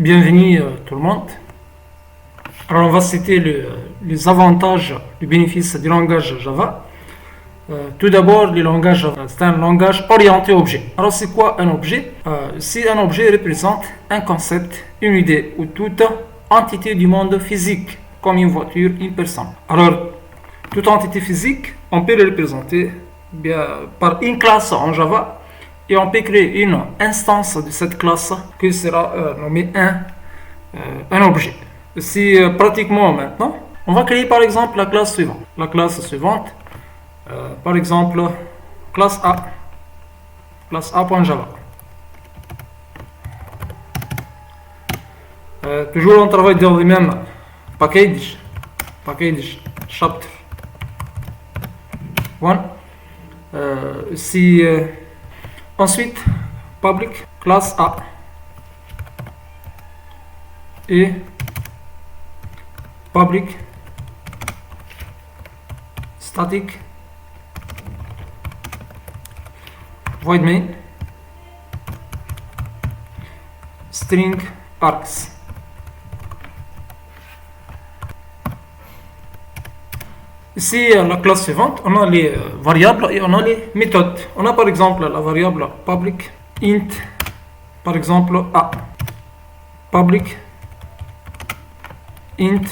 Bienvenue tout le monde. Alors on va citer les avantages, les bénéfices du langage Java. Tout d'abord, le langage Java, c'est un langage orienté objet. Alors c'est quoi un objet? Si un objet représente un concept, une idée ou toute entité du monde physique, comme une voiture, une personne. Alors, toute entité physique, on peut le représenter par une classe en Java. Et on peut créer une instance de cette classe qui sera nommée un objet. Si pratiquement maintenant, on va créer par exemple la classe suivante. La classe suivante, par exemple, classe A. Classe A.java. Toujours on travaille dans le même package chapter 1. Ensuite, public classe A et public static void main string args. Ici, la classe suivante, on a les variables et on a les méthodes. On a par exemple la variable public int, par exemple A, public int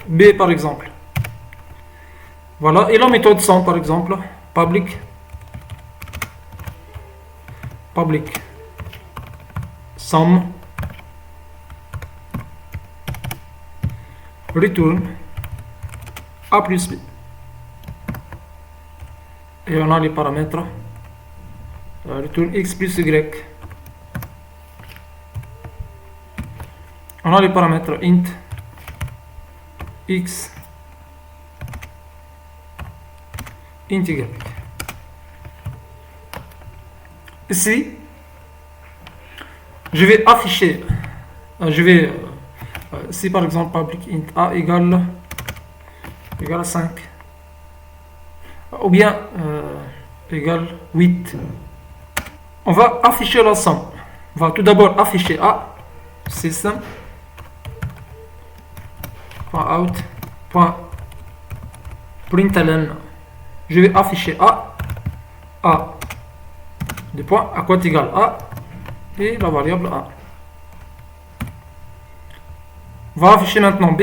B par exemple. Voilà, et la méthode sum par exemple, public sum return A plus B. Et on a les paramètres return x plus y. On a les paramètres int x int y. Ici, je vais afficher, si par exemple public int a égale à 5 ou bien égale 8, on va afficher la somme. On va tout d'abord afficher A, system.out.println. Je vais afficher A de point à quoi égale A et la variable A. On va afficher maintenant B.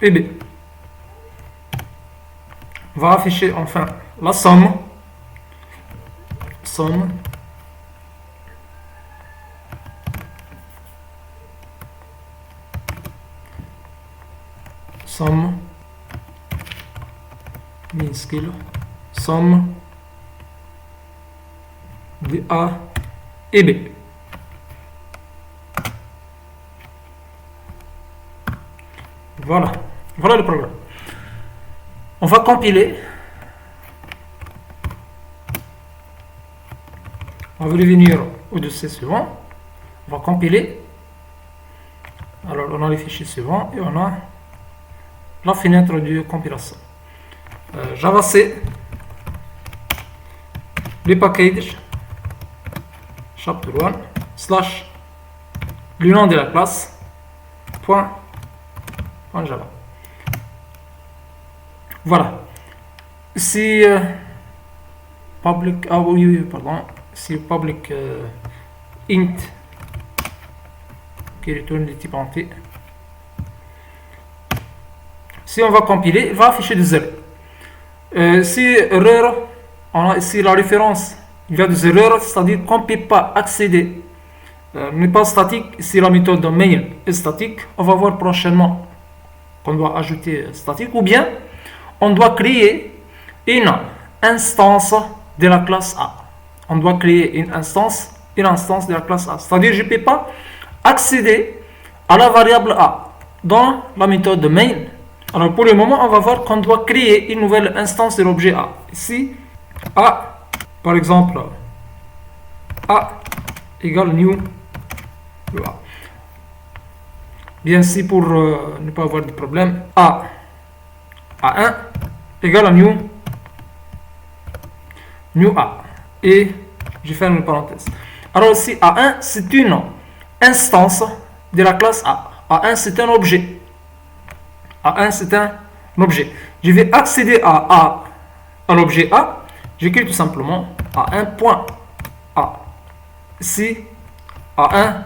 Et B. On va afficher enfin la somme. Somme minuscule somme de A et B. Voilà le programme. On va compiler. On va revenir au dossier suivant. On va compiler. Alors on a les fichiers suivants et on a la fenêtre de compilation. Java C, le package chapter 1 slash le nom de la classe point Java. Voilà. Si public si public int qui retourne de type entier. Si on va compiler, il va afficher des 0. Si erreur, on a ici la référence, il y a des erreurs, c'est-à-dire qu'on ne peut pas accéder, n'est pas statique. Si la méthode main est statique, on va voir prochainement qu'on doit ajouter statique, ou bien on doit créer une instance de la classe A. On doit créer une instance de la classe A. C'est-à-dire je ne peux pas accéder à la variable A dans la méthode main. Alors pour le moment, on va voir qu'on doit créer une nouvelle instance de l'objet A. Ici, A, par exemple, A égale new A. Bien, si pour ne pas avoir de problème, A1 égale à new new A. Et je ferme une parenthèse. Alors ici, A1, c'est une instance de la classe A. A1, c'est un objet. A1, c'est un objet. Je vais accéder à l'objet A. J'écris tout simplement A1 point A. Ici, A1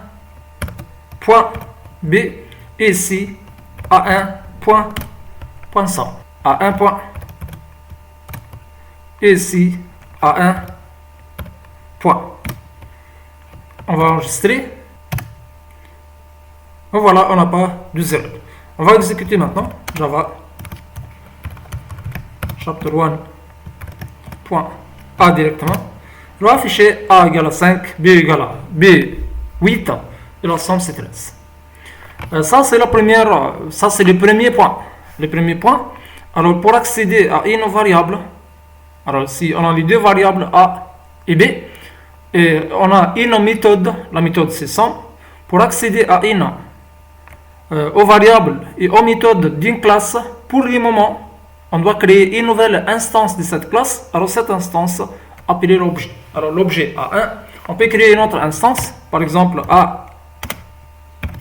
point B. Et ici, A1 point 100. A1 point. Et ici, A1 point. On va enregistrer. Et voilà, on n'a pas de 0. On va exécuter maintenant Java chapter 1 point A directement. On va afficher A égale à 5, B égale à B 8 et la somme c'est 13. Ça c'est le premier point. Le premier point. Alors pour accéder à une variable, alors si on a les deux variables A et B, et on a une méthode, la méthode c'est somme. Pour accéder à aux variables et aux méthodes d'une classe, pour le moment, on doit créer une nouvelle instance de cette classe. Alors cette instance, appeler l'objet. Alors l'objet A1, on peut créer une autre instance, par exemple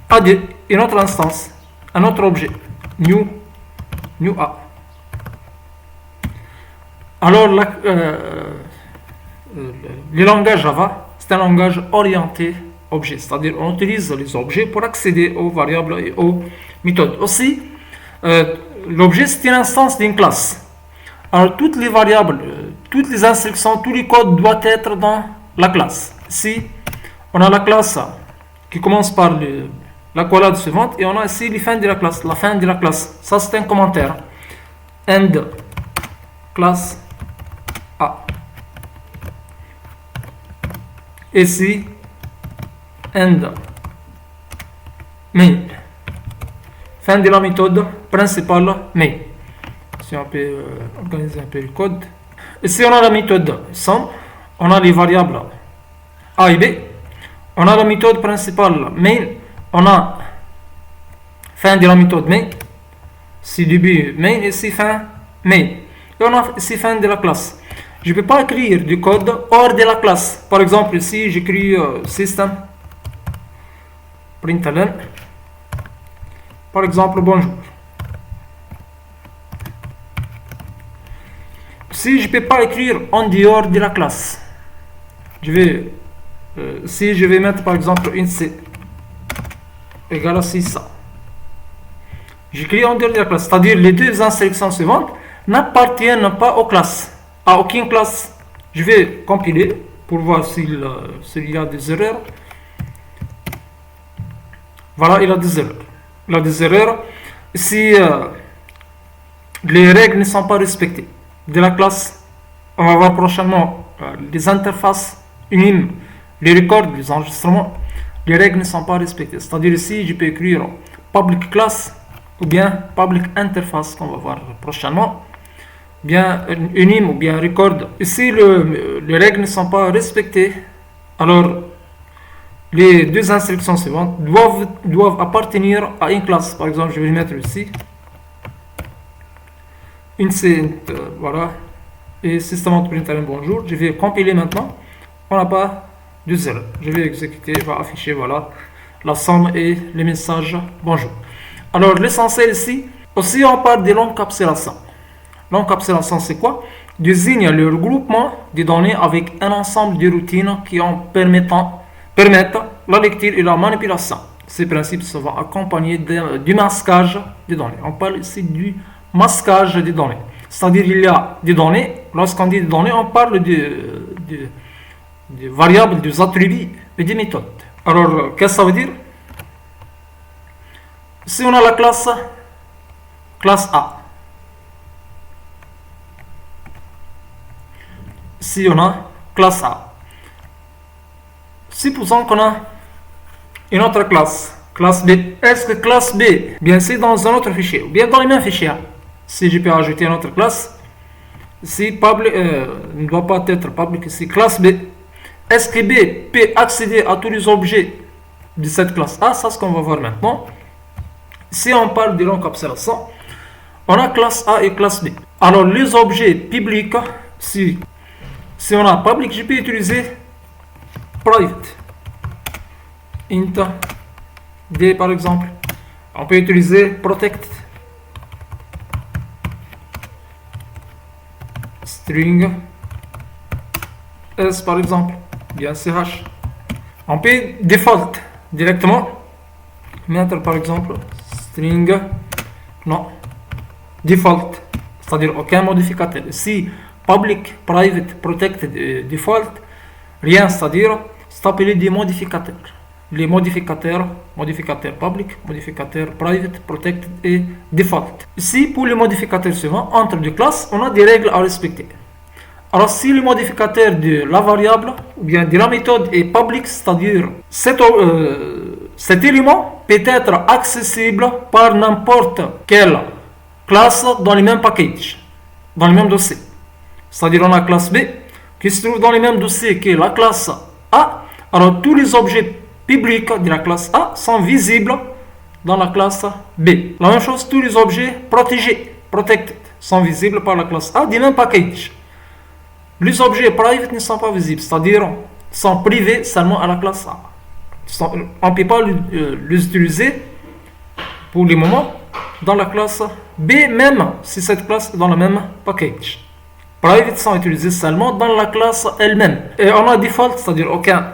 A2, une autre instance, un autre objet, new A. Alors le langage Java, c'est un langage orienté objet, c'est-à-dire on utilise les objets pour accéder aux variables et aux méthodes. Aussi, l'objet c'est une instance d'une classe. Alors toutes les variables, toutes les instructions, tous les codes doivent être dans la classe. Ici, on a la classe qui commence par l'accolade suivante et on a ici les fins de la classe, la fin de la classe. Ça c'est un commentaire. End classe A. Ici, end main. Fin de la méthode principale main. Si on peut organiser un peu le code. Ici, on a la méthode sum. On a les variables A et B. On a la méthode principale main. On a fin de la méthode main. Si début main et si fin main. Et on a ici fin de la classe. Je ne peux pas écrire du code hors de la classe. Par exemple, ici, j'écris system println. Par exemple, bonjour. Si je ne peux pas écrire en dehors de la classe, si je vais mettre par exemple une C égale à 600. J'écris en dehors de la classe, c'est-à-dire les deux instructions suivantes n'appartiennent pas aux classes, à aucune classe. Je vais compiler pour voir s'il y a des erreurs. Voilà, il a des erreurs. Il a des erreurs si les règles ne sont pas respectées de la classe. On va voir prochainement les interfaces unimes, les records, les enregistrements. Les règles ne sont pas respectées. C'est-à-dire ici, je peux écrire public class ou bien public interface qu'on va voir prochainement. Bien unim ou bien record. Ici, les règles ne sont pas respectées. Alors, les deux instructions suivantes doivent appartenir à une classe. Par exemple, je vais mettre ici une C, voilà, et system.println bonjour. Je vais compiler maintenant. On n'a pas de 0. Je vais exécuter, va afficher, voilà, la somme et le message bonjour. Alors, l'essentiel ici, aussi on parle de l'encapsulation. L'encapsulation, c'est quoi? Désigne le regroupement des données avec un ensemble de routines qui permettent la lecture et la manipulation. Ces principes sont accompagnés du masquage des données. On parle ici du masquage des données. C'est-à-dire il y a des données. Lorsqu'on dit des données, on parle des variables, des attributs et des méthodes. Alors, qu'est-ce que ça veut dire? Si on a la classe A. Si on a classe A. Supposons qu'on a une autre classe B. Est-ce que classe B, bien c'est dans un autre fichier, ou bien dans les mêmes fichiers? Si je peux ajouter une autre classe, si public ne doit pas être public ici, classe B. Est-ce que B peut accéder à tous les objets de cette classe A? Ça, c'est ce qu'on va voir maintenant. Si on parle de l'encapsulation, on a classe A et classe B. Alors, les objets publics, si Si on a public, je peux utiliser private. Int D par exemple. On peut utiliser protected. String S par exemple. Bien ch. On peut default directement. Mettre par exemple string non default, c'est-à-dire aucun modificateur. Si public, private, protected, default, rien, c'est-à-dire c'est appelé des modificateurs. Les modificateurs public, modificateur private, protected et default. Ici, pour les modificateurs suivants, entre deux classes, on a des règles à respecter. Alors, si le modificateur de la variable ou bien de la méthode est public, c'est-à-dire cet élément peut être accessible par n'importe quelle classe dans le même package, dans le même dossier. C'est-à-dire on a classe B qui se trouve dans le même dossier que la classe A. Alors tous les objets publics de la classe A sont visibles dans la classe B. La même chose, tous les objets protégés, protected, sont visibles par la classe A du même package. Les objets private ne sont pas visibles, c'est-à-dire sont privés seulement à la classe A. On ne peut pas les utiliser pour le moment dans la classe B, même si cette classe est dans le même package. Private sont utilisés seulement dans la classe elle-même. Et on a default, c'est-à-dire aucun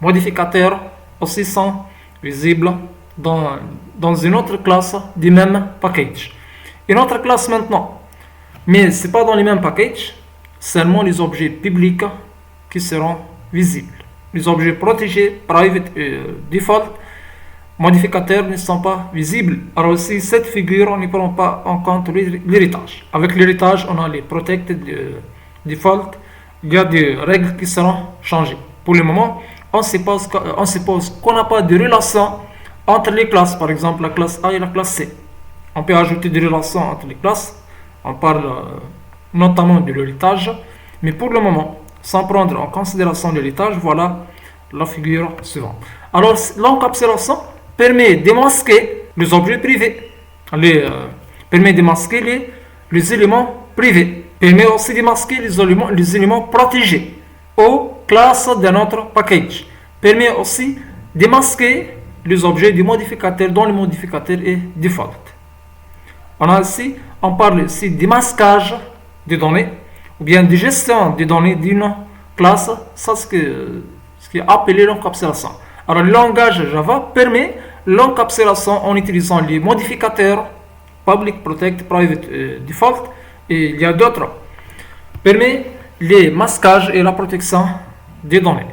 modificateur aussi sont visibles dans une autre classe du même package. Une autre classe maintenant, mais ce n'est pas dans le même package, seulement les objets publics qui seront visibles. Les objets protégés, private et default, modificateurs ne sont pas visibles. Alors aussi, cette figure, on ne prend pas en compte l'héritage. Avec l'héritage, on a les protected, default, il y a des règles qui seront changées. Pour le moment, on suppose qu'on n'a pas de relation entre les classes, par exemple la classe A et la classe C. On peut ajouter des relations entre les classes, on parle notamment de l'héritage, mais pour le moment, sans prendre en considération l'héritage, voilà la figure suivante. Alors, l'encapsulation permet de masquer les objets privés, permet de masquer les éléments privés, permet aussi de masquer les éléments protégés aux classes de notre package, permet aussi de masquer les objets du modificateur dont le modificateur est default. On parle ici de masquage des données ou bien de gestion des données d'une classe, ça c'est ce qui est appelé l'encapsulation. Alors le langage Java permet l'encapsulation en utilisant les modificateurs public, protect, private, default, et il y a d'autres. Permet les masquages et la protection des données.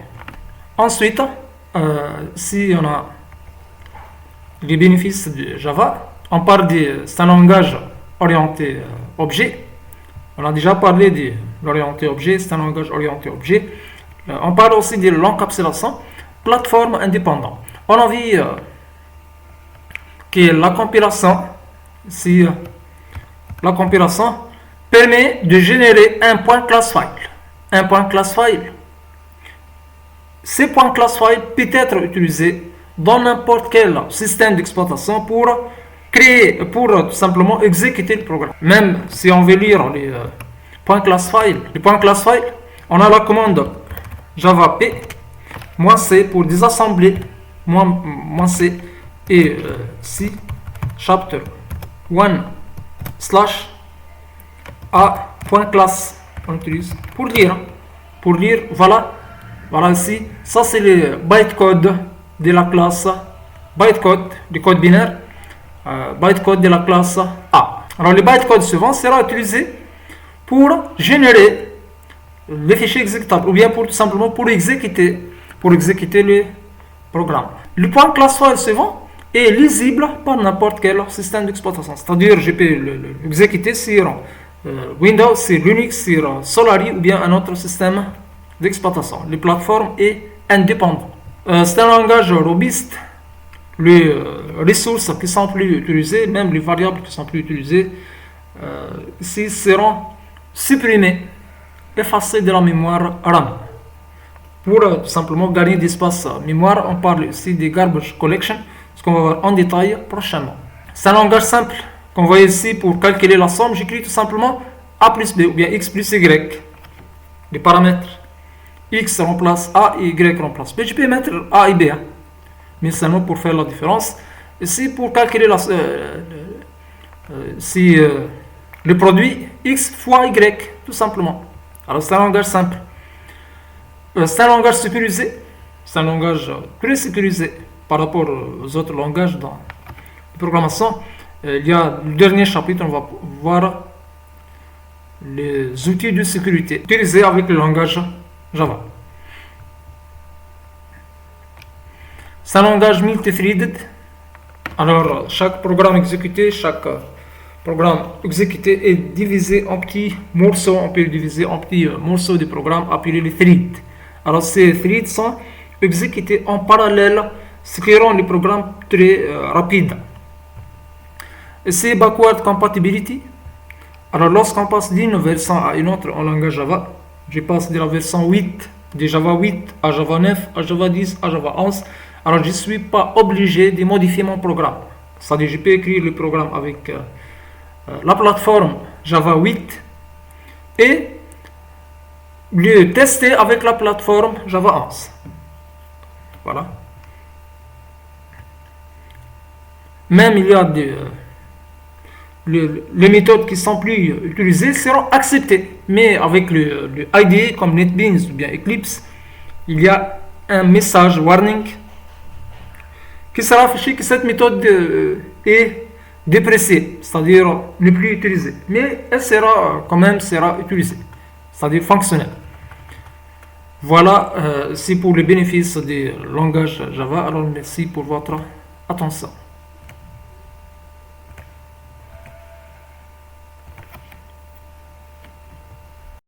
Ensuite, si on a les bénéfices de Java, on parle c'est un langage orienté objet. On a déjà parlé de l'orienté objet, c'est un langage orienté objet. On parle aussi de l'encapsulation, plateforme indépendante. On a vu que la compilation permet de générer un point class file. Un point class file. Ce point class file peut être utilisé dans n'importe quel système d'exploitation pour tout simplement exécuter le programme. Même si on veut lire les points class file, on a la commande java p -c pour désassembler -c et C chapter 1 / a.class on utilise pour lire. Voilà ici, ça c'est le bytecode de la classe, bytecode du code binaire, bytecode de la classe A. Alors le bytecode suivant sera utilisé pour générer les fichiers exécutables ou bien tout simplement pour exécuter le programme. Le point class file suivant est lisible par n'importe quel système d'exploitation, c'est-à-dire je peux l'exécuter sur Windows, sur Linux, sur Solaris ou bien un autre système d'exploitation. Les plateformes est indépendant. C'est un langage robuste. Les ressources qui sont plus utilisées, même les variables qui sont plus utilisées, ici seront supprimées, effacées de la mémoire RAM. Pour tout simplement gagner d'espace mémoire, on parle ici des garbage collection, ce qu'on va voir en détail prochainement. C'est un langage simple. Comme vous voyez ici, pour calculer la somme, j'écris tout simplement A plus B ou bien X plus Y. les paramètres. X remplace A et Y remplace B. Je peux mettre A et B, hein, mais seulement pour faire la différence. Et c'est pour calculer le produit X fois Y, tout simplement. Alors c'est un langage simple. C'est un langage sécurisé. C'est un langage très sécurisé par rapport aux autres langages dans la programmation. Il y a le dernier chapitre, on va voir les outils de sécurité utilisés avec le langage Java. C'est un langage multi-threaded. Alors, chaque programme exécuté est divisé en petits morceaux. On peut le diviser en petits morceaux de programme appelés les threads. Alors, ces threads sont exécutés en parallèle, ce qui rend le programme très rapide. Et c'est backward compatibility. Alors, lorsqu'on passe d'une version à une autre en langage Java, je passe de la version 8, de Java 8 à Java 9, à Java 10, à Java 11. Alors, je ne suis pas obligé de modifier mon programme. C'est-à-dire, je peux écrire le programme avec la plateforme Java 8 et le tester avec la plateforme Java 11. Voilà. Même il y a les méthodes qui sont plus utilisées seront acceptées. Mais avec le IDE comme NetBeans ou bien Eclipse, il y a un message warning qui sera affiché que cette méthode est dépréciée, c'est-à-dire ne plus utilisée. Mais elle sera quand même utilisée, c'est-à-dire fonctionnelle. Voilà, c'est pour les bénéfices des langages Java. Alors merci pour votre attention.